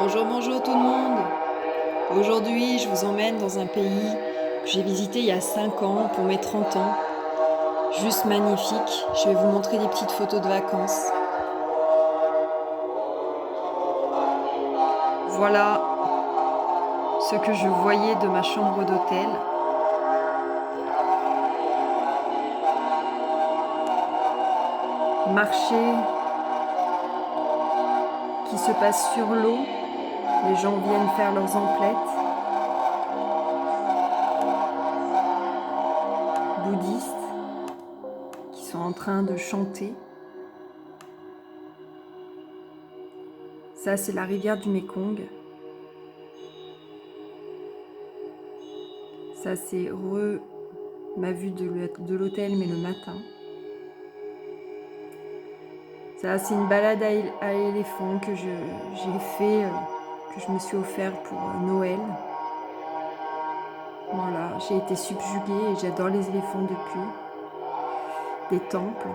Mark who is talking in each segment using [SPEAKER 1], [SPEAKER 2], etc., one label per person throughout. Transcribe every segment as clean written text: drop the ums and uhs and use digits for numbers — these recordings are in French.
[SPEAKER 1] Bonjour, bonjour tout le monde. Aujourd'hui, je vous emmène dans un pays que j'ai visité il y a 5 ans pour mes 30 ans. Juste magnifique. Je vais vous montrer des petites photos de vacances. Voilà ce que je voyais de ma chambre d'hôtel. Marché qui se passe sur l'eau. Les gens viennent faire leurs emplettes. Bouddhistes qui sont en train de chanter. Ça, c'est la rivière du Mékong. Ça, c'est ma vue de l'hôtel, mais le matin. Ça, c'est une balade à l'éléphant que j'ai fait, que je me suis offert pour Noël. Voilà, j'ai été subjuguée et j'adore les éléphants depuis. Des temples,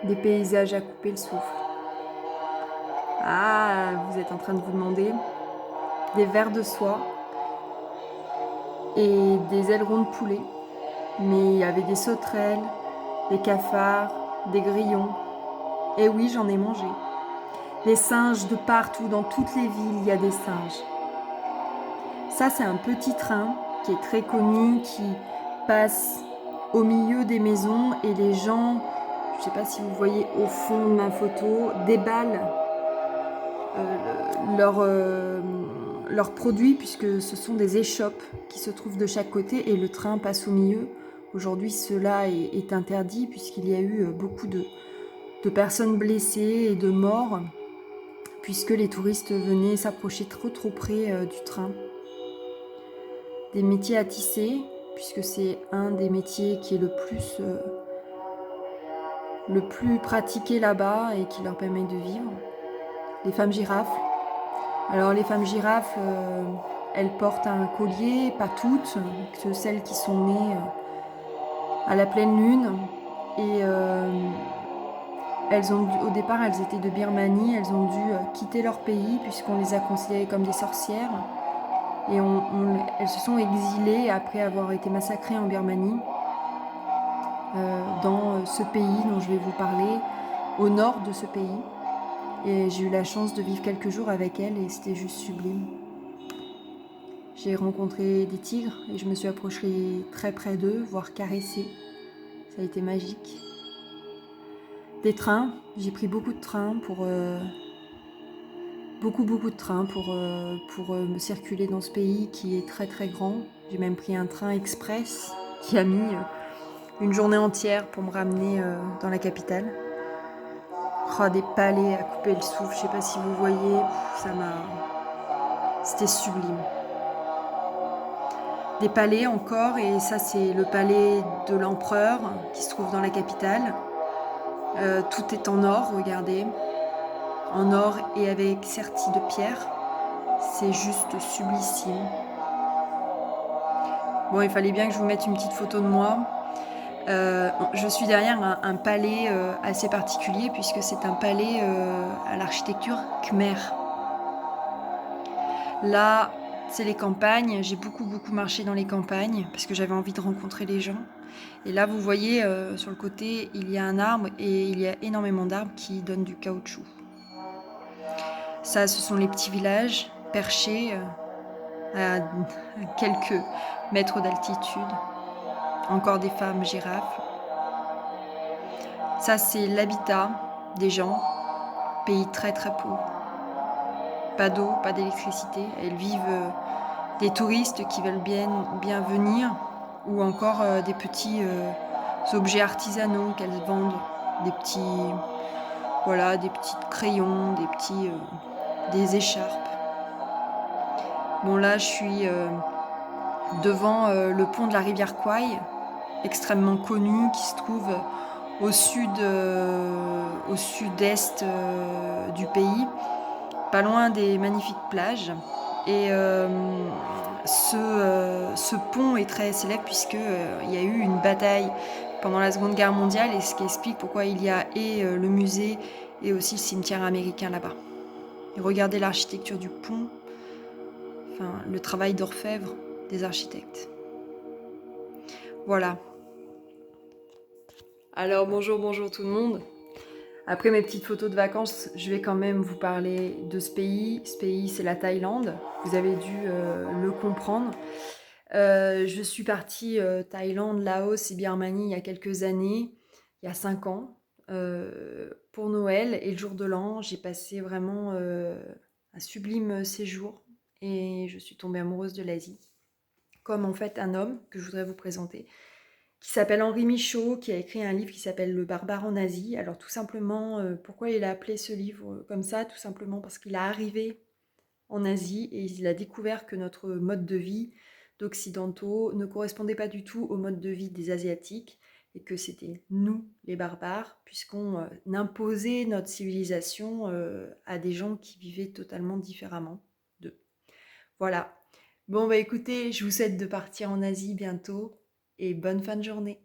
[SPEAKER 1] des paysages à couper le souffle. Ah, vous êtes en train de vous demander. Des vers de soie et des ailerons de poulet. Mais il y avait des sauterelles, des cafards, des grillons. Et oui, j'en ai mangé. Des singes de partout, dans toutes les villes, il y a des singes. Ça, c'est un petit train qui est très connu, qui passe au milieu des maisons et les gens, je ne sais pas si vous voyez au fond de ma photo, déballent leurs produits puisque ce sont des échoppes qui se trouvent de chaque côté et le train passe au milieu. Aujourd'hui, cela est interdit puisqu'il y a eu beaucoup de personnes blessées et de morts puisque les touristes venaient s'approcher trop près du train. Des métiers à tisser, puisque c'est un des métiers qui est le plus pratiqué là-bas et qui leur permet de vivre. Les femmes girafes. Alors les femmes girafes, elles portent un collier, pas toutes, que celles qui sont nées à la pleine lune. Et au départ, elles étaient de Birmanie, elles ont dû quitter leur pays puisqu'on les a considérées comme des sorcières. Et elles se sont exilées après avoir été massacrées en Birmanie, dans ce pays dont je vais vous parler, au nord de ce pays. Et j'ai eu la chance de vivre quelques jours avec elles et c'était juste sublime. J'ai rencontré des tigres et je me suis approchée très près d'eux, voire caressée. Ça a été magique. Des trains, j'ai pris beaucoup de trains pour... beaucoup de trains pour me circuler dans ce pays qui est très grand. J'ai même pris un train express qui a mis une journée entière pour me ramener dans la capitale. Oh, des palais à couper le souffle, je sais pas si vous voyez, c'était sublime. Des palais encore, et ça c'est le palais de l'empereur qui se trouve dans la capitale. Tout est en or, regardez. En or et avec serti de pierre. C'est juste sublissime. Bon, il fallait bien que je vous mette une petite photo de moi. Je suis derrière un palais assez particulier puisque c'est un palais à l'architecture khmer. Là, c'est les campagnes. J'ai beaucoup marché dans les campagnes parce que j'avais envie de rencontrer les gens. Et là, vous voyez, sur le côté, il y a un arbre et il y a énormément d'arbres qui donnent du caoutchouc. Ça, ce sont les petits villages perchés à quelques mètres d'altitude. Encore des femmes girafes. Ça, c'est l'habitat des gens. Pays très pauvre. Pas d'eau, pas d'électricité. Elles vivent des touristes qui veulent bien venir ou encore des petits objets artisanaux qu'elles vendent. Des petits crayons, des écharpes. Bon, là, je suis devant le pont de la rivière Kwai, extrêmement connu, qui se trouve au sud-est du pays, pas loin des magnifiques plages. Et ce pont est très célèbre puisqu'il y a eu une bataille pendant la Seconde Guerre mondiale, et ce qui explique pourquoi il y a le musée et aussi le cimetière américain là-bas. et regardez l'architecture du pont, enfin le travail d'orfèvre des architectes. Voilà. Alors bonjour tout le monde. Après mes petites photos de vacances, je vais quand même vous parler de ce pays. Ce pays, c'est la Thaïlande. Vous avez dû le comprendre. Je suis partie Thaïlande, Laos et Birmanie il y a quelques années, il y a 5 ans, pour Noël et le jour de l'an. J'ai passé vraiment un sublime séjour et je suis tombée amoureuse de l'Asie. Comme en fait un homme que je voudrais vous présenter, qui s'appelle Henri Michaud, qui a écrit un livre qui s'appelle Le barbare en Asie. Alors tout simplement, pourquoi il a appelé ce livre comme ça? Tout simplement parce qu'il est arrivé en Asie et il a découvert que notre mode de vie d'occidentaux ne correspondait pas du tout au mode de vie des Asiatiques et que c'était nous les barbares puisqu'on imposait notre civilisation à des gens qui vivaient totalement différemment d'eux. Voilà. Bon bah écoutez, je vous souhaite de partir en Asie bientôt et bonne fin de journée.